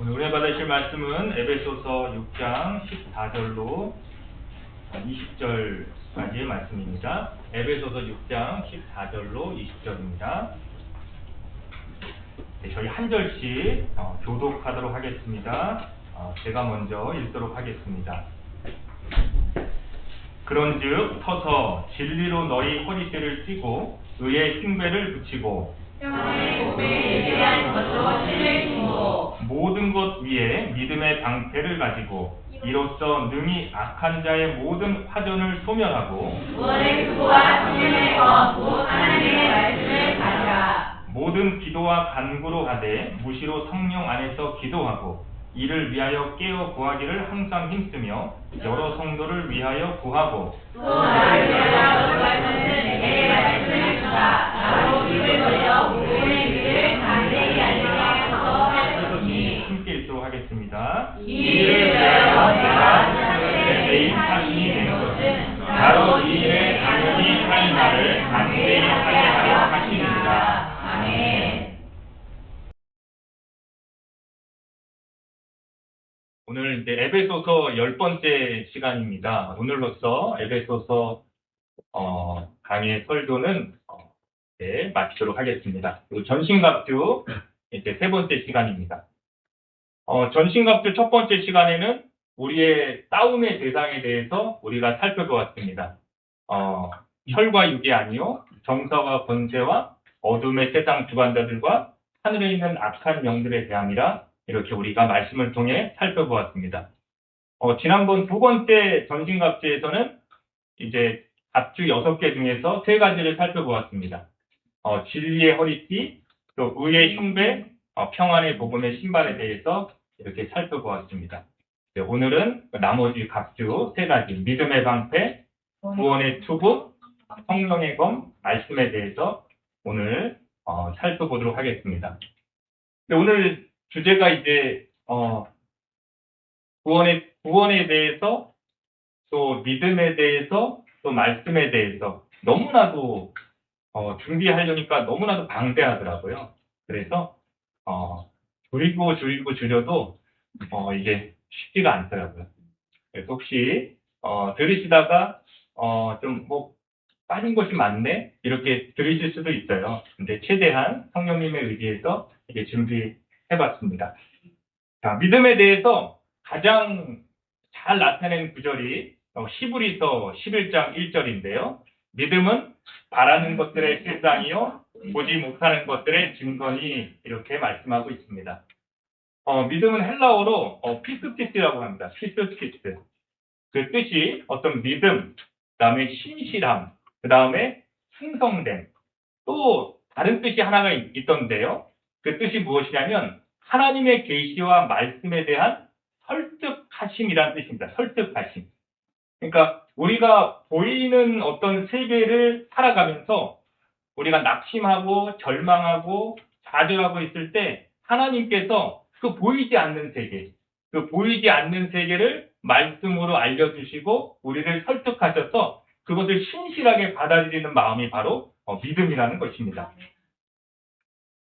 오늘 은혜 받으실 말씀은 에베소서 6장 14절로 20절까지의 말씀입니다. 에베소서 6장 14절로 20절입니다. 저희 한 절씩 교독하도록 하겠습니다. 제가 먼저 읽도록 하겠습니다. 그런즉 서서 진리로 너희 허리띠를 띠고 의의 흉배를 붙이고 평안의 복음에 예배한 것으로 신을 신고 모든 것 위에 믿음의 방패를 가지고 이로써 능히 악한 자의 모든 화전을 소멸하고 구원의 수고와 성령의 거하고 하나님의 말씀을 가져라. 모든 기도와 간구로 하되 무시로 성령 안에서 기도하고 이를 위하여 깨어 구하기를 항상 힘쓰며 여러 성도를 위하여 구하고 또 나를 위하여 구하는 내게 말씀을 주라. 나로 입을 벌려 구원의 길을 담대히 알리게 하소서 하셨으니. 함께 읽도록 하겠습니다. 이를 위하여 내가 하나님의 내인 하신이 된 것은 바로 이 일에 당연히 할 말을 담대히 하게 하려 하시니라. 아멘. 오늘 이제 에베소서 10번째 시간입니다. 오늘로써 에베소서 강의 설교는 마치도록 하겠습니다. 그리고 전신갑주 이제 세 번째 시간입니다. 전신갑주 첫 번째 시간에는 우리의 싸움의 대상에 대해서 우리가 살펴보았습니다. 혈과 육이 아니요 정사와 권세와 어둠의 세상 주관자들과 하늘에 있는 악한 영들에 대함이라 이렇게 우리가 말씀을 통해 살펴보았습니다. 지난번 두 번째 전신갑주에서는 이제 갑주 6개 중에서 3가지를 살펴보았습니다. 진리의 허리띠, 또 의의 흉배, 평안의 복음의 신발에 대해서 이렇게 살펴보았습니다. 오늘은 나머지 갑주 3가지, 믿음의 방패, 구원의 투구, 성령의 검, 말씀에 대해서 오늘 살펴보도록 하겠습니다. 오늘 주제가 이제 구원에 대해서 또 믿음에 대해서 또 말씀에 대해서 너무나도 준비하려니까 너무나도 방대하더라고요. 그래서 줄여도 이게 쉽지가 않더라고요. 그래서 혹시 들으시다가 좀 빠진 것이 많네 이렇게 들으실 수도 있어요. 근데 최대한 성령님의 의지에서 이게 준비해봤습니다. 자, 믿음에 대해서 가장 잘 나타낸 구절이 히브리서 11장 1절인데요. 믿음은 바라는 것들의 실상이요 보지 못하는 것들의 증거니 이렇게 말씀하고 있습니다. 믿음은 헬라어로 피스티스라고 합니다. 피스티스. 그 뜻이 어떤 믿음, 그 다음에 신실함, 그 다음에 충성됨, 또 다른 뜻이 하나가 있던데요. 그 뜻이 무엇이냐면 하나님의 계시와 말씀에 대한 설득하심이라는 뜻입니다. 설득하심. 그러니까 우리가 보이는 어떤 세계를 살아가면서 우리가 낙심하고 절망하고 좌절하고 있을 때 하나님께서 그 보이지 않는 세계, 그 보이지 않는 세계를 말씀으로 알려주시고 우리를 설득하셔서 그것을 신실하게 받아들이는 마음이 바로 믿음이라는 것입니다.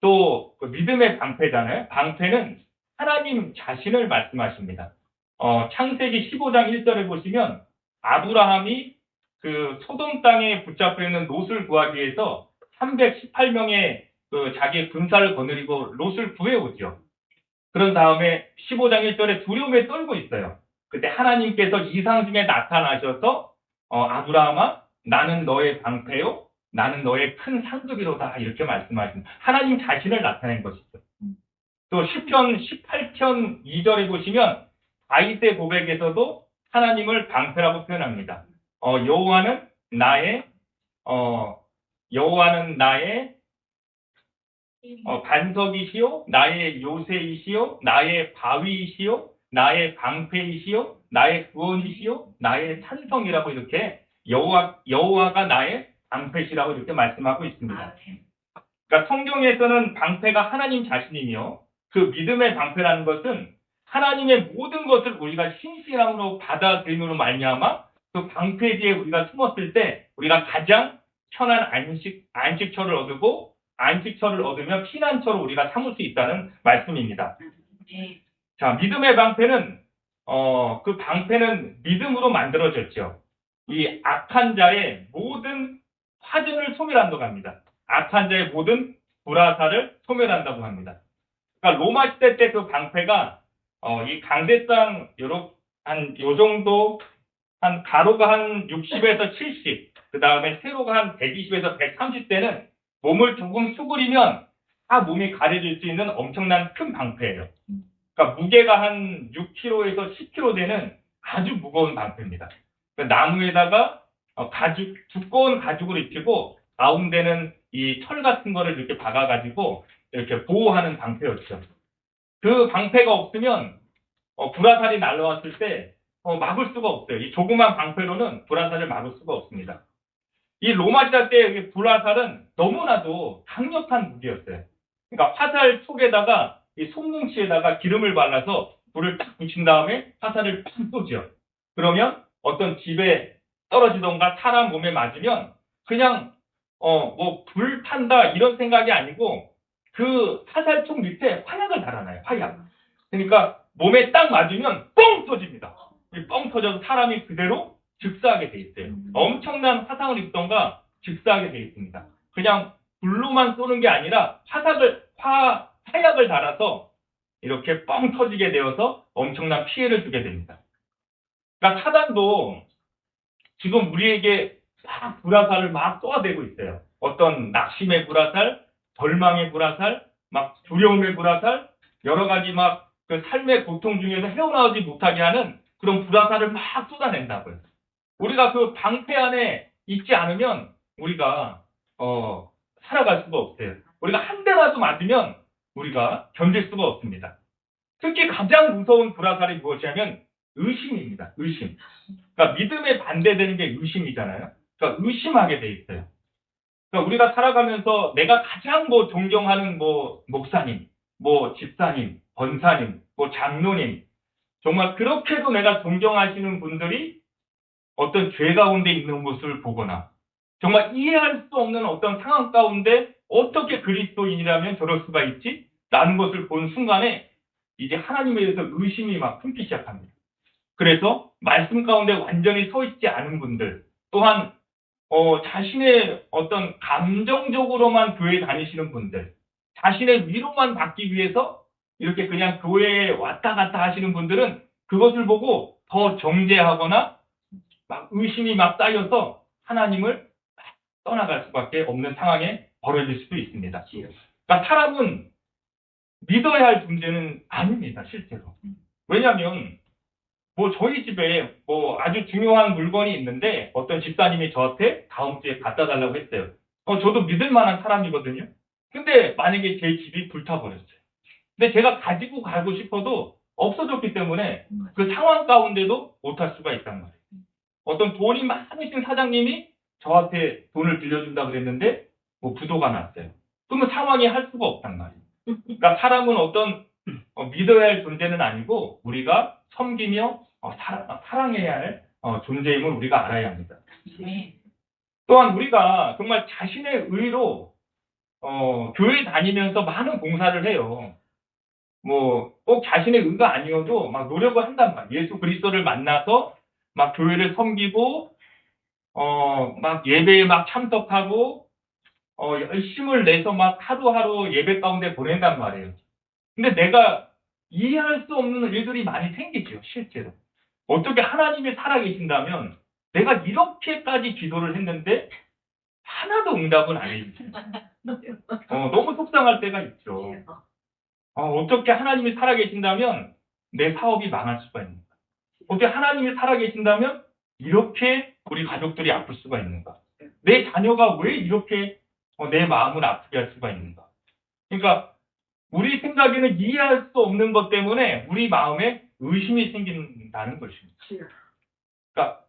또 그 믿음의 방패잖아요. 방패는 하나님 자신을 말씀하십니다. 창세기 15장 1절에 보시면 아브라함이 그 소돔 땅에 붙잡혀 있는 롯을 구하기 위해서 318명의 그 자기의 군사를 거느리고 롯을 구해오죠. 그런 다음에 15장 1절에 두려움에 떨고 있어요. 그때 하나님께서 이상 중에 나타나셔서 아브라함아 나는 너의 방패요 나는 너의 큰 상급이로다 이렇게 말씀하십니다. 하나님 자신을 나타낸 것이죠. 또 시편 18편 2절에 보시면 다윗의 고백에서도 하나님을 방패라고 표현합니다. 여호와는 나의 반석이시요 나의 요새이시요 나의 바위이시요 나의 방패이시요 나의 구원이시요 나의 찬성이라고 이렇게 여호와가 나의 방패시라고 이렇게 말씀하고 있습니다. 그러니까 성경에서는 방패가 하나님 자신이며 그 믿음의 방패라는 것은 하나님의 모든 것을 우리가 신실함으로 받아들임으로 말미암아 그 방패 뒤에 우리가 숨었을 때 우리가 가장 편한 안식처를 얻으고 안식처를 얻으면 피난처로 우리가 삼을 수 있다는 말씀입니다. 자, 믿음의 방패는 그 방패는 믿음으로 만들어졌죠. 이 악한 자의 모든 화전을 소멸한다고 합니다. 악한 자의 모든 불화살을 소멸한다고 합니다. 그러니까 로마 시대 때 그 방패가 이 강대상 한요 정도 한 가로가 한 60에서 70, 그 다음에 세로가 한 120에서 130대는 몸을 조금 수그리면 다 몸이 가려질 수 있는 엄청난 큰 방패예요. 그러니까 무게가 한 6kg에서 10kg 되는 아주 무거운 방패입니다. 그러니까 나무에다가 두꺼운 가죽을 입히고 가운데는 이 철 같은 거를 이렇게 박아가지고 이렇게 보호하는 방패였죠. 그 방패가 없으면 불화살이 날라왔을 때 막을 수가 없어요. 이 조그만 방패로는 불화살을 막을 수가 없습니다. 이 로마 시대 때 불화살은 너무나도 강력한 무기였어요. 그러니까 화살 촉에다가 이 손뭉치에다가 기름을 발라서 불을 딱 붙인 다음에 화살을 팍 쏘죠. 그러면 어떤 집에 떨어지던가 사람 몸에 맞으면 그냥 뭐 불 탄다 이런 생각이 아니고 그 화살촉 밑에 화약을 달아놔요. 화약. 그러니까 몸에 딱 맞으면 뻥 터집니다. 뻥 터져서 사람이 그대로 즉사하게 돼 있어요. 엄청난 화상을 입던가 즉사하게 돼 있습니다. 그냥 불로만 쏘는 게 아니라 화약을 달아서 이렇게 뻥 터지게 되어서 엄청난 피해를 주게 됩니다. 그러니까 사단도 지금 우리에게 막 불화살을 막 쏘아대고 있어요. 어떤 낙심의 불화살, 절망의 불화살, 막 두려움의 불화살, 여러 가지 막 그 삶의 고통 중에서 헤어나오지 못하게 하는 그런 불화살을 막 쏟아낸다고요. 우리가 그 방패 안에 있지 않으면 우리가 살아갈 수가 없어요. 우리가 한 대라도 맞으면 우리가 견딜 수가 없습니다. 특히 가장 무서운 불화살이 무엇이냐면 의심입니다. 의심. 그러니까 믿음에 반대되는 게 의심이잖아요. 그러니까 의심하게 돼 있어요. 그러니까 우리가 살아가면서 내가 가장 존경하는 목사님, 집사님, 권사님, 장로님, 정말 그렇게도 내가 존경하시는 분들이 어떤 죄 가운데 있는 모습을 보거나 정말 이해할 수 없는 어떤 상황 가운데 어떻게 그리스도인이라면 저럴 수가 있지? 라는 것을 본 순간에 이제 하나님에 대해서 의심이 막 품기 시작합니다. 그래서 말씀 가운데 완전히 서 있지 않은 분들, 또한 자신의 어떤 감정적으로만 교회 다니시는 분들, 자신의 위로만 받기 위해서 이렇게 그냥 교회에 왔다 갔다 하시는 분들은 그것을 보고 더 정죄하거나 막 의심이 막 쌓여서 하나님을 떠나갈 수밖에 없는 상황에 벌어질 수도 있습니다. 그러니까 사람은 믿어야 할 존재는 아닙니다, 실제로. 왜냐하면 저희 집에 아주 중요한 물건이 있는데 어떤 집사님이 저한테 다음 주에 갖다 달라고 했어요. 저도 믿을 만한 사람이거든요. 근데 만약에 제 집이 불타버렸어요. 근데 제가 가지고 가고 싶어도 없어졌기 때문에 그 상황 가운데도 못할 수가 있단 말이에요. 어떤 돈이 많으신 사장님이 저한테 돈을 빌려준다고 그랬는데 부도가 났어요. 그러면 상황이 할 수가 없단 말이에요. 그러니까 사람은 어떤 믿어야 할 존재는 아니고 우리가 섬기며 사랑해야 할 존재임을 우리가 알아야 합니다. 또한 우리가 정말 자신의 의로 교회 다니면서 많은 봉사를 해요. 꼭 자신의 의가 아니어도 막 노력을 한단 말이에요. 예수 그리스도를 만나서 막 교회를 섬기고 막 예배에 막 참석하고 열심을 내서 막 하루하루 예배 가운데 보낸단 말이에요. 근데 내가 이해할 수 없는 일들이 많이 생기죠, 실제로. 어떻게 하나님이 살아계신다면 내가 이렇게까지 기도를 했는데 하나도 응답은 안 해주세요. 너무 속상할 때가 있죠. 어떻게 하나님이 살아계신다면 내 사업이 망할 수가 있는가? 어떻게 하나님이 살아계신다면 이렇게 우리 가족들이 아플 수가 있는가? 내 자녀가 왜 이렇게 내 마음을 아프게 할 수가 있는가? 그러니까 우리 생각에는 이해할 수 없는 것 때문에 우리 마음에 의심이 생긴다는 것입니다. 그러니까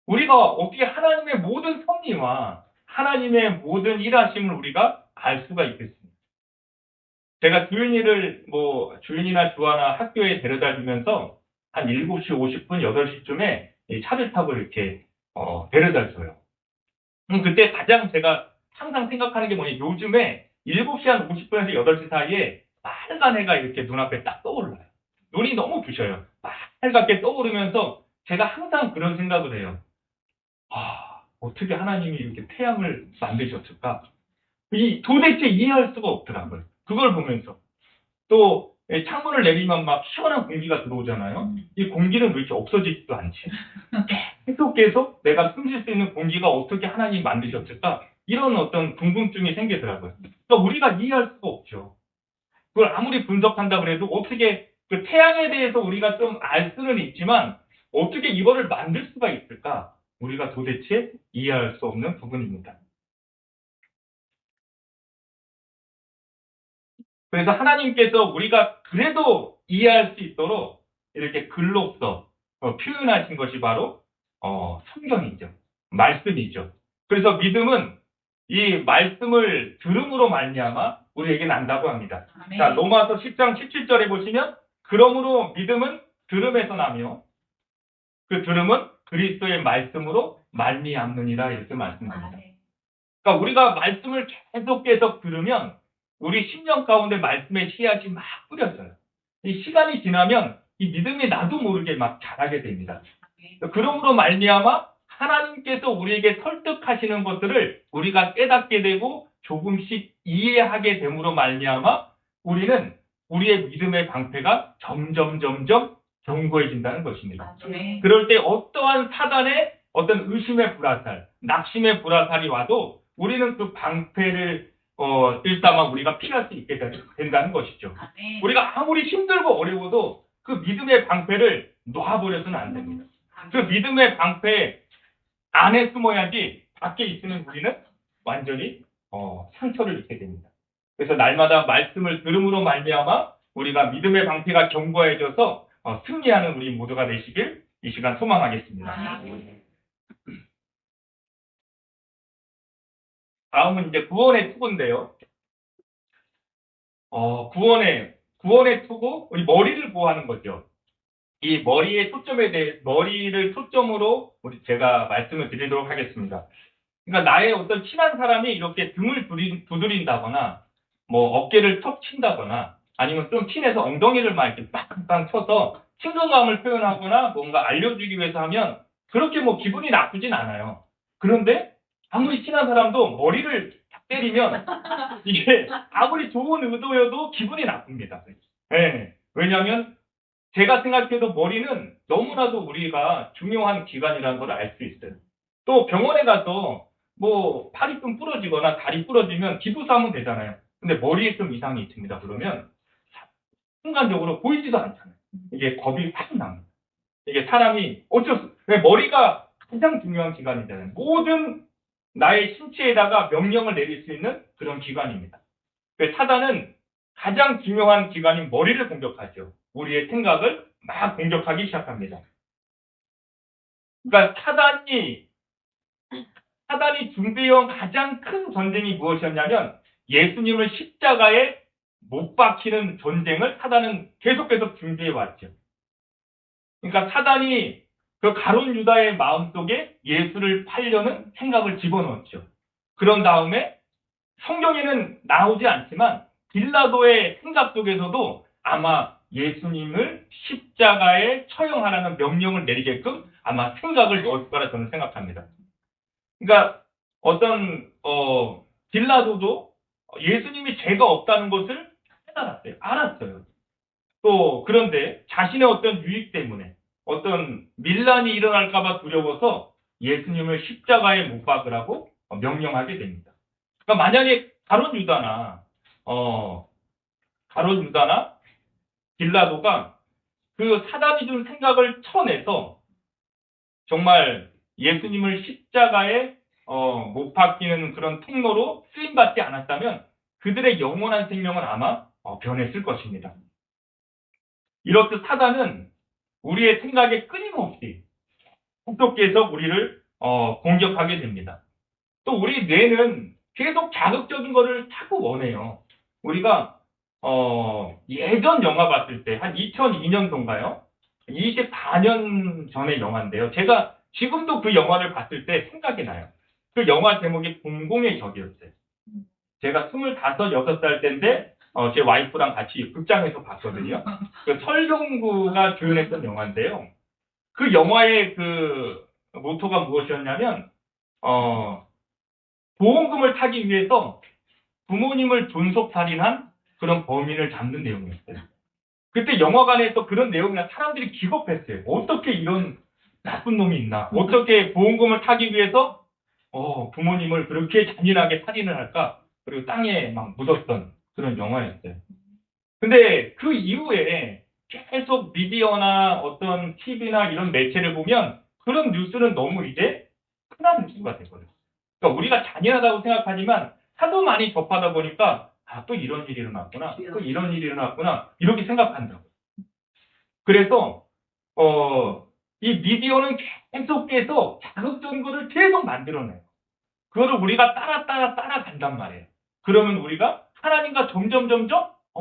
우리가 어떻게 하나님의 모든 섭리와 하나님의 모든 일하심을 우리가 알 수가 있겠습니까? 제가 주윤이나 주하나 학교에 데려다 주면서 한 7시 50분, 8시쯤에 차를 타고 이렇게 데려다 줘요. 그때 가장 제가 항상 생각하는 게 뭐냐면 요즘에 7시 한 50분에서 8시 사이에 빨간 해가 이렇게 눈앞에 딱 떠올라요. 눈이 너무 부셔요. 빨갛게 떠오르면서 제가 항상 그런 생각을 해요. 어떻게 하나님이 이렇게 태양을 만드셨을까? 도대체 이해할 수가 없더라고요. 그걸 보면서. 또 창문을 내리면 막 시원한 공기가 들어오잖아요. 이 공기는 왜 이렇게 없어지지도 않지? 계속 내가 숨쉴 수 있는 공기가 어떻게 하나님이 만드셨을까? 이런 어떤 궁금증이 생기더라고요. 그러니까 우리가 이해할 수가 없죠. 그걸 아무리 분석한다 그래도 어떻게 그 태양에 대해서 우리가 좀 알 수는 있지만 어떻게 이거를 만들 수가 있을까? 우리가 도대체 이해할 수 없는 부분입니다. 그래서 하나님께서 우리가 그래도 이해할 수 있도록 이렇게 글로써 표현하신 것이 바로 성경이죠. 말씀이죠. 그래서 믿음은 이 말씀을 들음으로 말미암아 우리에게 난다고 합니다. 아멘. 자, 로마서 10장 17절에 보시면 그러므로 믿음은 들음에서 나며 그 들음은 그리스도의 말씀으로 말미암느니라 이렇게 말씀합니다. 아멘. 그러니까 우리가 말씀을 계속 들으면 우리 심령 가운데 말씀의 씨앗이 막 뿌려져요. 이 시간이 지나면 이 믿음이 나도 모르게 막 자라게 됩니다. 그러므로 말미암아 하나님께서 우리에게 설득하시는 것들을 우리가 깨닫게 되고 조금씩 이해하게 됨으로 말미암아 우리는 우리의 믿음의 방패가 점점 견고해진다는 것입니다. 아멘. 그럴 때 어떠한 사단의 어떤 의심의 불화살, 낙심의 불화살이 와도 우리는 그 방패를 일삼아 우리가 피할 수 있게 된다는 것이죠. 아멘. 우리가 아무리 힘들고 어려워도 그 믿음의 방패를 놔버려서는 안 됩니다. 그 믿음의 방패 안에 숨어야지 밖에 있으면 우리는 완전히 상처를 입게 됩니다. 그래서 날마다 말씀을 들음으로 말미암아 우리가 믿음의 방패가 견고해져서 승리하는 우리 모두가 되시길 이 시간 소망하겠습니다. 아멘. 다음은 이제 구원의 투구인데요. 구원의 투구, 우리 머리를 보호하는 거죠. 이 머리의 초점에 대해 머리를 초점으로 제가 말씀을 드리도록 하겠습니다. 그러니까 나의 어떤 친한 사람이 이렇게 등을 두드린다거나 뭐 어깨를 턱 친다거나 아니면 좀 친해서 엉덩이를 막 이렇게 빵빵 쳐서 친근감을 표현하거나 뭔가 알려주기 위해서 하면 그렇게 뭐 기분이 나쁘진 않아요. 그런데 아무리 친한 사람도 머리를 탁 때리면 이게 아무리 좋은 의도여도 기분이 나쁩니다. 네. 왜냐하면 제가 생각해도 머리는 너무나도 우리가 중요한 기관이라는 걸 알 수 있어요. 또 병원에 가서 뭐 팔이 좀 부러지거나 다리 부러지면 기부사하면 되잖아요. 근데 머리에 좀 이상이 있습니다. 그러면 순간적으로 보이지도 않잖아요. 이게 겁이 확 납니다. 이게 사람이 머리가 가장 중요한 기관이잖아요. 모든 나의 신체에다가 명령을 내릴 수 있는 그런 기관입니다. 사단은 가장 중요한 기관인 머리를 공격하죠. 우리의 생각을 막 공격하기 시작합니다. 그러니까 사단이 준비해온 가장 큰 전쟁이 무엇이었냐면 예수님을 십자가에 못 박히는 전쟁을 사단은 계속해서 준비해 왔죠. 그러니까 사단이 그 가룟 유다의 마음속에 예수를 팔려는 생각을 집어넣었죠. 그런 다음에 성경에는 나오지 않지만 빌라도의 생각 속에서도 아마 예수님을 십자가에 처형하라는 명령을 내리게끔 아마 생각을 넣을 거라 저는 생각합니다. 그러니까 빌라도도 예수님이 죄가 없다는 것을 깨달았어요. 알았어요. 또 그런데 자신의 어떤 유익 때문에 어떤 밀란이 일어날까봐 두려워서 예수님을 십자가에 못 박으라고 명령하게 됩니다. 그러니까 만약에 가룟 유다나 빌라도가 그 사단이 준 생각을 쳐내서 정말 예수님을 십자가에 못 박히는 그런 통로로 쓰임받지 않았다면 그들의 영원한 생명은 아마 변했을 것입니다. 이렇듯 사단은 우리의 생각에 끊임없이 속속해서 우리를 공격하게 됩니다. 또 우리 뇌는 계속 자극적인 거를 자꾸 원해요. 우리가 예전 영화 봤을 때 한 2002년도인가요? 24년 전의 영화인데요. 제가 지금도 그 영화를 봤을 때 생각이 나요. 그 영화 제목이 공공의 적이었어요. 제가 25, 6살 때인데 제 와이프랑 같이 극장에서 봤거든요. 그 설경구가 주연했던 영화인데요. 그 영화의 그 모토가 무엇이었냐면 보험금을 타기 위해서 부모님을 존속살인한 그런 범인을 잡는 내용이었어요. 그때 영화관에서 그런 내용이나 사람들이 기겁했어요. 어떻게 이런 나쁜 놈이 있나? 어떻게 보험금을 타기 위해서 부모님을 그렇게 잔인하게 살인을 할까? 그리고 땅에 막 묻었던 그런 영화였어요. 근데 그 이후에 계속 미디어나 어떤 TV나 이런 매체를 보면 그런 뉴스는 너무 이제 흔한 뉴스가 되거든요. 그러니까 우리가 잔인하다고 생각하지만 하도 많이 접하다 보니까 또 이런 일이 일어났구나. 또 이런 일이 일어났구나. 이렇게 생각한다고. 그래서 이 미디어는 계속해서 자극적인 것을 계속 만들어내요. 그거를 우리가 따라간단 말이에요. 그러면 우리가 하나님과 점점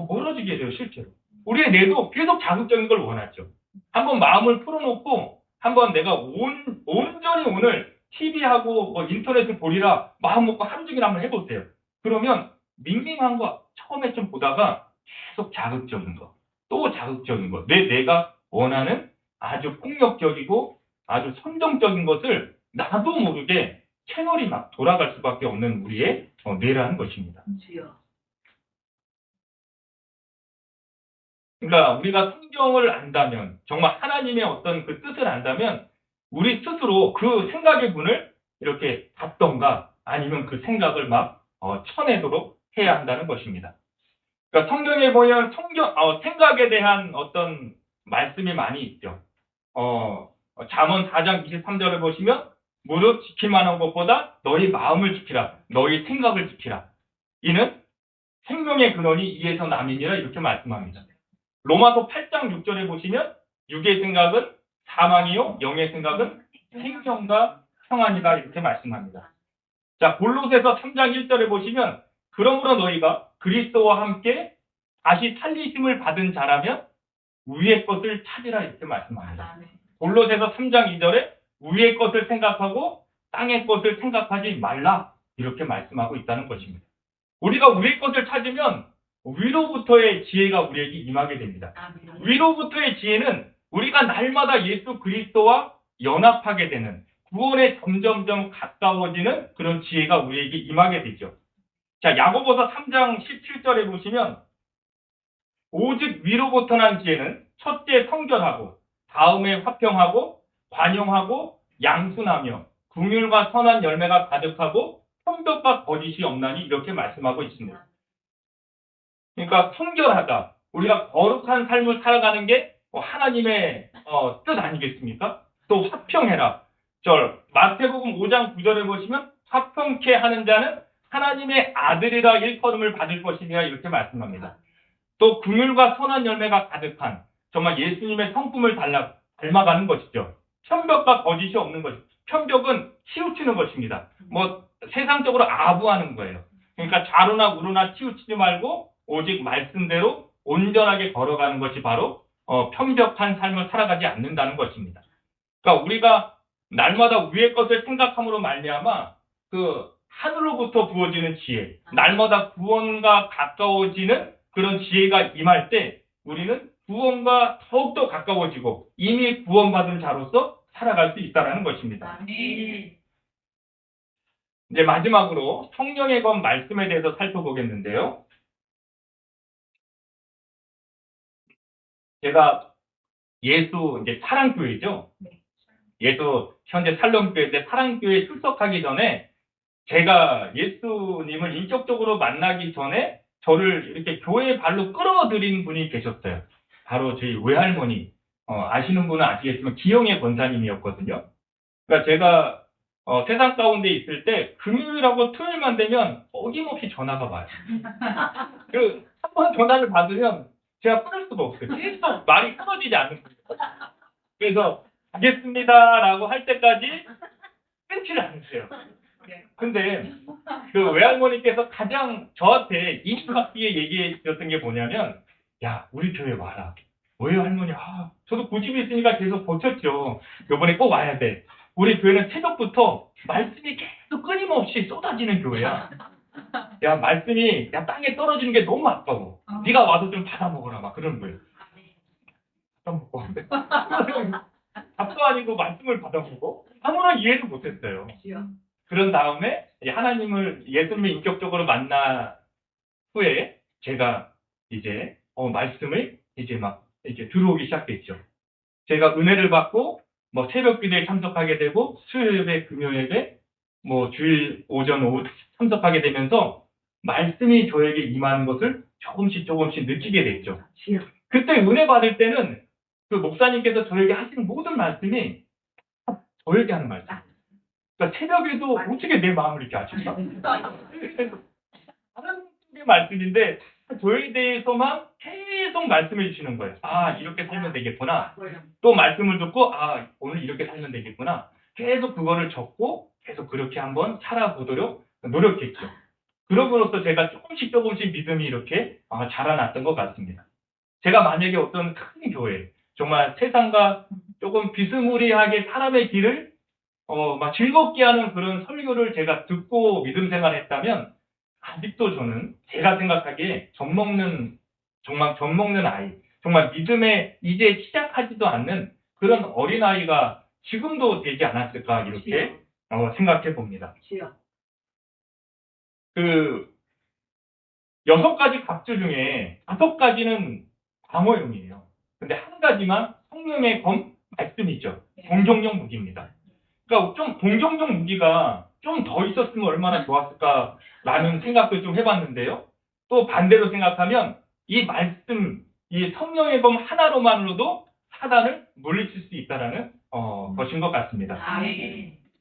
멀어지게 돼요, 실제로. 우리의 뇌도 계속 자극적인 걸 원하죠. 한번 마음을 풀어놓고 한번 내가 온전히 오늘 TV하고 인터넷을 보리라 마음 먹고 하루 종일 한번 해보세요. 그러면 밍밍한 거 처음에 좀 보다가 계속 자극적인 거, 또 자극적인 거, 내가 원하는 아주 폭력적이고 아주 선정적인 것을 나도 모르게 채널이 막 돌아갈 수밖에 없는 우리의 뇌라는 것입니다. 그러니까 우리가 성경을 안다면, 정말 하나님의 어떤 그 뜻을 안다면 우리 스스로 그 생각의 문을 이렇게 닫던가 아니면 그 생각을 막 쳐내도록 해야 한다는 것입니다. 그러니까 성경에 보면 생각에 대한 어떤 말씀이 많이 있죠. 잠언 4장 23절을 보시면 무릇 지킬만 한 것보다 너희 마음을 지키라. 너희 생각을 지키라. 이는 생명의 근원이 이에서 남이니라 이렇게 말씀합니다. 로마서 8장 6절에 보시면 육의 생각은 사망이요 영의 생각은 생명과 평안이다 이렇게 말씀합니다. 자, 골로새서 3장 1절에 보시면 그러므로 너희가 그리스도와 함께 다시 살리심을 받은 자라면 위의 것을 찾으라 이렇게 말씀합니다. 골로새서 3장 2절에 위의 것을 생각하고 땅의 것을 생각하지 말라 이렇게 말씀하고 있다는 것입니다. 우리가 위의 것을 찾으면 위로부터의 지혜가 우리에게 임하게 됩니다. 위로부터의 지혜는 우리가 날마다 예수 그리스도와 연합하게 되는 구원에 점점점 가까워지는 그런 지혜가 우리에게 임하게 되죠. 자, 야고보서 3장 17절에 보시면 오직 위로부터 난 지혜는 첫째 성결하고 다음에 화평하고 관용하고 양순하며 긍휼과 선한 열매가 가득하고 편법과 거짓이 없나니 이렇게 말씀하고 있습니다. 그러니까 성결하다. 우리가 거룩한 삶을 살아가는 게 하나님의 뜻 아니겠습니까? 또 화평해라. 마태복음 5장 9절에 보시면 화평케 하는 자는 하나님의 아들이라 일컬음을 받을 것이니라 이렇게 말씀합니다. 또 긍휼과 선한 열매가 가득한 정말 예수님의 성품을 닮아가는 것이죠. 편벽과 거짓이 없는 것이죠. 편벽은 치우치는 것입니다. 세상적으로 아부하는 거예요. 그러니까 좌로나 우로나 치우치지 말고 오직 말씀대로 온전하게 걸어가는 것이 바로 편벽한 삶을 살아가지 않는다는 것입니다. 그러니까 우리가 날마다 위의 것을 생각함으로 말미암아 그 하늘로부터 부어지는 지혜, 날마다 구원과 가까워지는 그런 지혜가 임할 때 우리는 구원과 더욱더 가까워지고 이미 구원받은 자로서 살아갈 수 있다는 것입니다. 이제 마지막으로 성령의 건 말씀에 대해서 살펴보겠는데요. 제가 예수 이제 사랑교회죠. 예수 현재 살롱교회인데 사랑교회에 출석하기 전에 제가 예수님을 인격적으로 만나기 전에 저를 이렇게 교회 발로 끌어들인 분이 계셨어요. 바로 저희 외할머니, 아시는 분은 아시겠지만 기영애 권사님이었거든요. 그러니까 제가 세상 가운데 있을 때 금요일하고 토요일만 되면 어김없이 전화가 와요. 한 번 전화를 받으면 제가 끊을 수가 없어요. 계속 말이 끊어지지 않는 거예요. 그래서 알겠습니다라고 할 때까지 끊지를 않으세요. 근데 그 외할머니께서 가장 저한테 인상깊게 얘기해 주셨던 게 뭐냐면, 야, 우리 교회 와라. 왜요, 할머니? 저도 고집이 있으니까 계속 버텼죠. 요번에 꼭 와야 돼. 우리 교회는 새벽부터 말씀이 계속 끊임없이 쏟아지는 교회야. 야, 말씀이 땅에 떨어지는 게 너무 아까워. 네가 와서 좀 받아 먹어라. 막 그러는 거예요. 답도 아니고 말씀을 받아보고 아무런 이해를 못했어요. 그런 다음에 하나님을 예수님을 인격적으로 만나 후에 제가 이제 말씀을 이제 막 이렇게 들어오기 시작했죠. 제가 은혜를 받고 뭐 새벽 기도에 참석하게 되고 수요일 예배, 금요일 예배, 뭐 주일 오전 오후 참석하게 되면서 말씀이 저에게 임하는 것을 조금씩 느끼게 됐죠. 그때 은혜 받을 때는 그 목사님께서 저에게 하시는 모든 말씀이 저에게 하는 말씀. 그러니까 새벽에도 어떻게 내 마음을 이렇게 아실까? 다른 쪽의 말씀인데 저에 대해서만 계속 말씀해 주시는 거예요. 아, 이렇게 살면 되겠구나. 또 말씀을 듣고 아, 오늘 이렇게 살면 되겠구나. 계속 그거를 적고 계속 그렇게 한번 살아보도록 노력했죠. 그러므로써 제가 조금씩 믿음이 이렇게 자라났던 것 같습니다. 제가 만약에 어떤 큰 교회, 정말 세상과 조금 비스무리하게 사람의 길을 막 즐겁게 하는 그런 설교를 제가 듣고 믿음 생활했다면 아직도 저는 제가 생각하기에 정말 젖먹는 아이, 정말 믿음에 이제 시작하지도 않는 그런 어린아이가 지금도 되지 않았을까 이렇게 생각해 봅니다. 그 6가지 각주 중에 5가지는 방어용이에요. 근데 한 가지만 성령의 검 말씀이죠. 공격용 무기입니다. 그러니까 좀 공격용 무기가 좀 더 있었으면 얼마나 좋았을까라는 생각도 좀 해봤는데요. 또 반대로 생각하면 이 말씀, 이 성령의 검 하나로만으로도 사단을 물리칠 수 있다라는 것인 것 같습니다.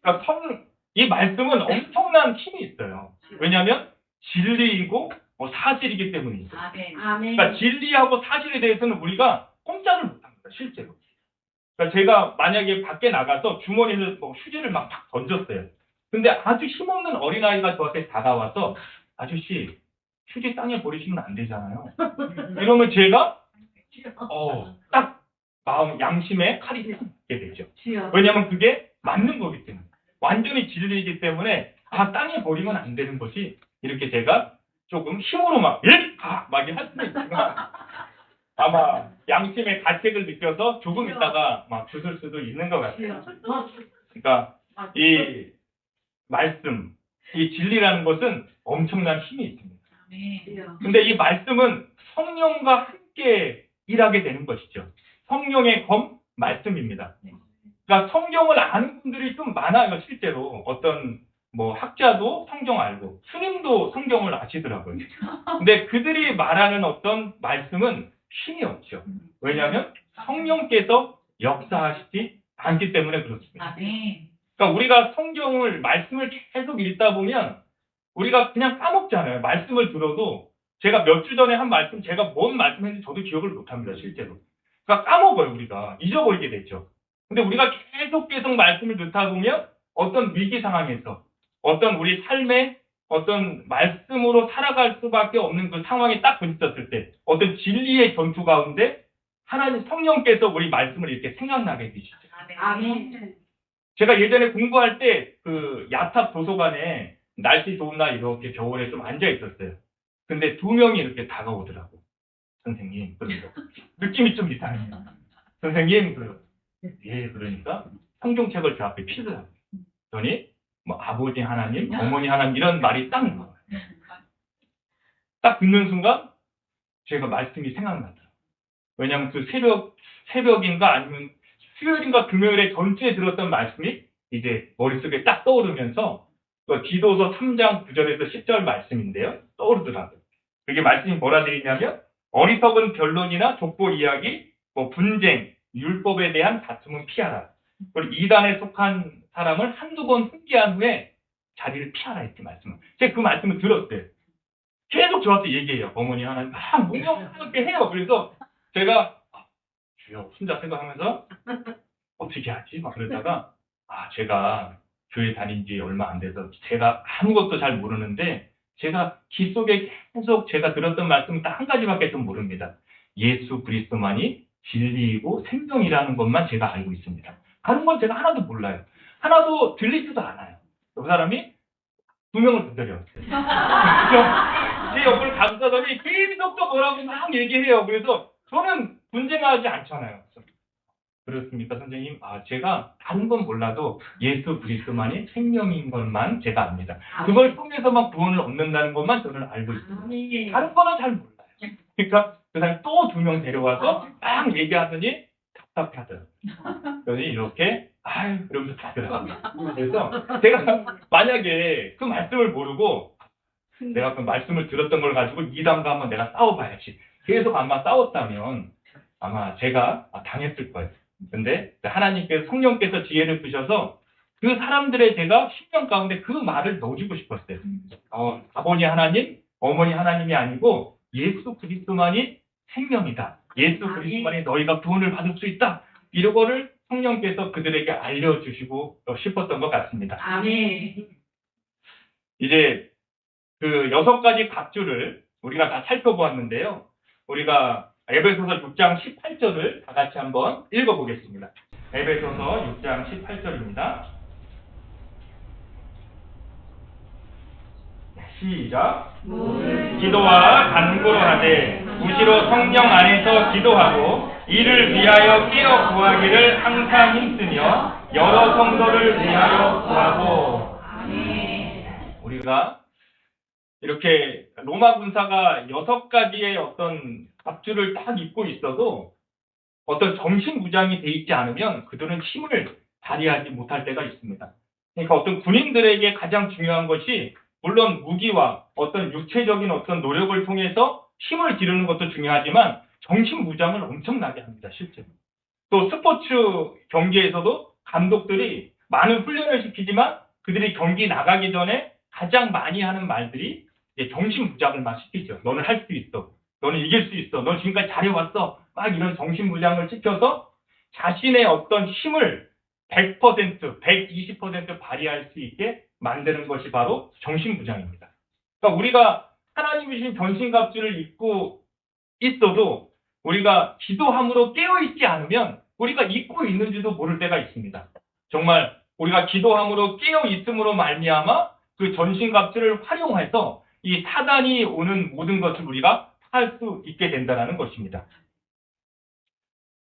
그러니까 이 말씀은 엄청난 힘이 있어요. 왜냐하면 진리이고 사실이기 때문이죠. 그러니까 진리하고 사실에 대해서는 우리가 공짜를 못합니다. 실제로. 그러니까 제가 만약에 밖에 나가서 주머니를 휴지를 막 던졌어요. 근데 아주 힘없는 어린아이가 저한테 다가와서 아저씨 휴지 땅에 버리시면 안 되잖아요. 이러면 제가 딱 마음 양심에 칼이 게 되죠. 왜냐하면 그게 맞는 거기 때문에 완전히 진리이기 때문에 땅에 버리면 안 되는 것이 이렇게 제가 조금 힘으로 막 할 수는 있지만 아마 양심의 가책을 느껴서 조금 있다가 막 주술 수도 있는 것 같아요. 그러니까 이 말씀, 이 진리라는 것은 엄청난 힘이 있습니다. 근데 이 말씀은 성령과 함께 일하게 되는 것이죠. 성령의 검, 말씀입니다. 그러니까 성경을 아는 분들이 좀 많아요, 실제로. 어떤 학자도 성경 알고 스님도 성경을 아시더라고요. 근데 그들이 말하는 어떤 말씀은 힘이 없죠. 왜냐하면 성령께서 역사하시지 않기 때문에 그렇습니다. 그러니까 우리가 말씀을 계속 읽다 보면 우리가 그냥 까먹잖아요. 말씀을 들어도 제가 몇 주 전에 한 말씀, 제가 뭔 말씀했는지 저도 기억을 못합니다, 실제로. 그러니까 까먹어요, 우리가. 잊어버리게 되죠. 근데 우리가 계속 말씀을 듣다 보면 어떤 위기 상황에서 어떤 우리 삶의 어떤 말씀으로 살아갈 수밖에 없는 그 상황이 딱 부딪혔을 때 어떤 진리의 전투 가운데 하나님 성령께서 우리 말씀을 이렇게 생각나게 되시죠. 제가 예전에 공부할 때 그 야탑 도서관에 날씨 좋은 날 이렇게 겨울에 좀 앉아 있었어요. 근데 2명이 이렇게 다가오더라고. 선생님, 그러니까 느낌이 좀 이상해요. 선생님, 그러니까 성경책을 제 앞에 피더라고요. 그러니 아버지 하나님, 어머니 하나님 이런 말이 딱 나와요. 딱 듣는 순간 제가 말씀이 생각나더라고요. 왜냐하면 그 새벽인가 아니면 수요일인가 금요일에 전주에 들었던 말씀이 이제 머릿속에 딱 떠오르면서 기도서 3장 9절에서 10절 말씀인데요. 떠오르더라고요. 그게 말씀이 뭐라 되어 있냐면 어리석은 변론이나 족보 이야기, 분쟁, 율법에 대한 다툼은 피하라. 그리고 이단에 속한 사람을 한두 번 훈계한 후에 자리를 피하라 이렇게 말씀을. 제가 그 말씀을 들었어요. 계속 저한테 얘기해요. 어머니 하나님 막 묵념스럽게 해요. 그래서 제가 주여 혼자 생각하면서 어떻게 하지? 막 그러다가 제가 교회 다닌 지 얼마 안 돼서 제가 아무것도 잘 모르는데 제가 귀 속에 계속 제가 들었던 말씀은 딱 한 가지밖에 좀 모릅니다. 예수 그리스도만이 진리이고 생명이라는 것만 제가 알고 있습니다. 다른 건 제가 하나도 몰라요. 하나도 들리지도 않아요. 그 사람이 2명을 기다려요. 제 옆을 감싸더니 계속 또 뭐라고 막 얘기해요. 그래서 저는 분쟁하지 않잖아요. 그렇습니까, 선생님? 제가 다른 건 몰라도 예수 그리스도만이 생명인 것만 제가 압니다. 그걸 통해서만 구원을 얻는다는 것만 저는 알고 있습니다. 다른 거는 잘 몰라요. 그러니까 그 사람이 또 2명 데려와서 막 얘기하더니 답답해하더라고요. 그래서 이렇게 이러면서 가더라고요. 그래서 제가 만약에 그 말씀을 모르고 내가 그 말씀을 들었던 걸 가지고 이단과 한번 내가 싸워봐야지. 계속 아마 싸웠다면 아마 제가 당했을 거예요. 근데 하나님께서 성령께서 지혜를 주셔서 그 사람들의 제가 심령 가운데 그 말을 넣어주고 싶었어요. 아버지 하나님, 어머니 하나님이 아니고 예수 그리스도만이 생명이다. 예수 그리스도만이 너희가 구원을 받을 수 있다. 이거를 성령께서 그들에게 알려주시고 싶었던 것 같습니다. 아멘. 이제 그 6가지 각주를 우리가 다 살펴보았는데요. 우리가 에베소서 6장 18절을 다 같이 한번 읽어보겠습니다. 에베소서 6장 18절입니다. 시작. 기도와 간구로 하되 무시로 성령 안에서 기도하고 이를 위하여 깨어 구하기를 항상 힘쓰며 여러 성도를 위하여 구하고. 우리가 이렇게 로마 군사가 6가지의 어떤 갑주를 딱 입고 있어도 어떤 정신무장이 돼 있지 않으면 그들은 힘을 발휘하지 못할 때가 있습니다. 그러니까 어떤 군인들에게 가장 중요한 것이 물론 무기와 어떤 육체적인 어떤 노력을 통해서 힘을 기르는 것도 중요하지만 정신무장을 엄청나게 합니다, 실제로. 또 스포츠 경기에서도 감독들이 많은 훈련을 시키지만 그들이 경기 나가기 전에 가장 많이 하는 말들이 정신무장을 막 시키죠. 너는 할 수 있어. 너는 이길 수 있어. 너 지금까지 잘해왔어. 막 이런 정신무장을 시켜서 자신의 어떤 힘을 100%, 120% 발휘할 수 있게 만드는 것이 바로 정신무장입니다. 그러니까 우리가 하나님이 주신 전신갑주를 입고 있어도 우리가 기도함으로 깨어있지 않으면 우리가 입고 있는지도 모를 때가 있습니다. 정말 우리가 기도함으로 깨어있음으로 말미암아 그 전신갑주를 활용해서 이 사단이 오는 모든 것을 우리가 할 수 있게 된다는 것입니다.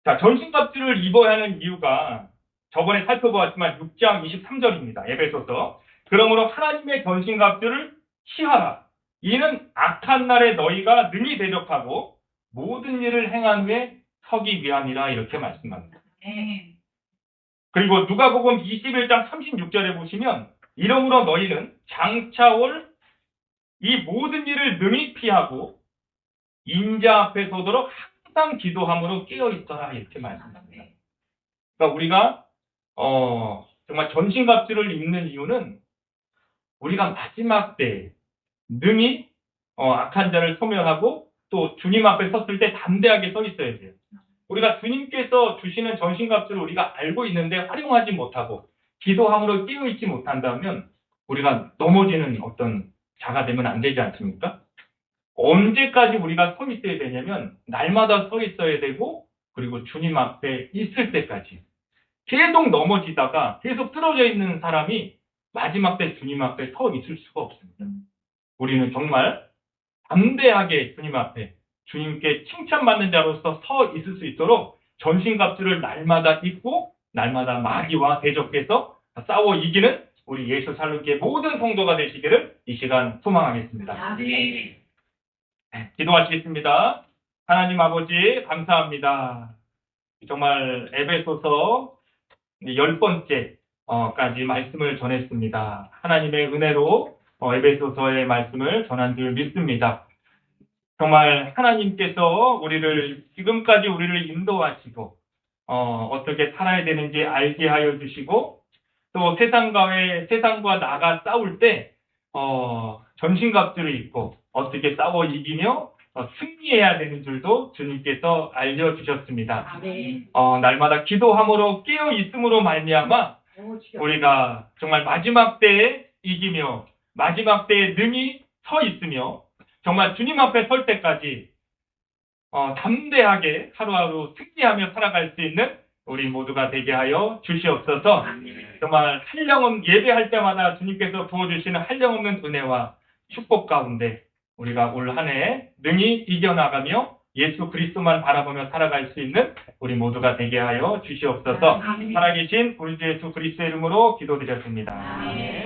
자, 전신갑주를 입어야 하는 이유가 저번에 살펴보았지만 6장 23절입니다. 에베소서. 그러므로 하나님의 전신갑주를 취하라. 이는 악한 날에 너희가 능히 대적하고 모든 일을 행한 후에 서기 위함이라 이렇게 말씀합니다. 그리고 누가복음 21장 36절에 보시면 이러므로 너희는 장차 올 이 모든 일을 능히 피하고 인자 앞에 서도록 항상 기도함으로 깨어 있어라 이렇게 말씀합니다. 그러니까 우리가 정말 전신갑주를 입는 이유는 우리가 마지막 때 능히 악한 자를 소멸하고 또 주님 앞에 섰을 때 담대하게 서 있어야 돼요. 우리가 주님께서 주시는 전신갑주를 우리가 알고 있는데 활용하지 못하고 기도함으로 깨어 있지 못한다면 우리가 넘어지는 어떤 자가 되면 안 되지 않습니까? 언제까지 우리가 서 있어야 되냐면 날마다 서 있어야 되고 그리고 주님 앞에 있을 때까지 계속 넘어지다가 계속 쓰러져 있는 사람이 마지막 때 주님 앞에 서 있을 수가 없습니다. 우리는 정말 담대하게 주님 앞에 주님께 칭찬받는 자로서 서 있을 수 있도록 전신갑주를 날마다 입고 날마다 마귀와 대적해서 싸워 이기는 우리 예수 살루기의 모든 성도가 되시기를 이 시간 소망하겠습니다. 네, 기도하시겠습니다. 하나님 아버지 감사합니다. 정말 에베소서 10번째 까지 말씀을 전했습니다. 하나님의 은혜로 에베소서의 말씀을 전한 줄 믿습니다. 정말 하나님께서 우리를 지금까지 우리를 인도하시고 어떻게 살아야 되는지 알게 하여 주시고 또 세상과 나가 싸울 때 전신갑주를 입고 어떻게 싸워 이기며 승리해야 되는 줄도 주님께서 알려주셨습니다. 날마다 기도함으로 깨어 있음으로 말미암아 우리가 정말 마지막 때에 이기며 마지막 때에 능히 서 있으며 정말 주님 앞에 설 때까지 담대하게 하루하루 승리하며 살아갈 수 있는 우리 모두가 되게 하여 주시옵소서. 정말 한량없는 예배할 때마다 주님께서 부어주시는 한량없는 은혜와 축복 가운데 우리가 올 한 해 능히 이겨나가며 예수 그리스도만 바라보며 살아갈 수 있는 우리 모두가 되게 하여 주시옵소서. 살아계신 우리 주 예수 그리스도의 이름으로 기도드렸습니다. 아멘.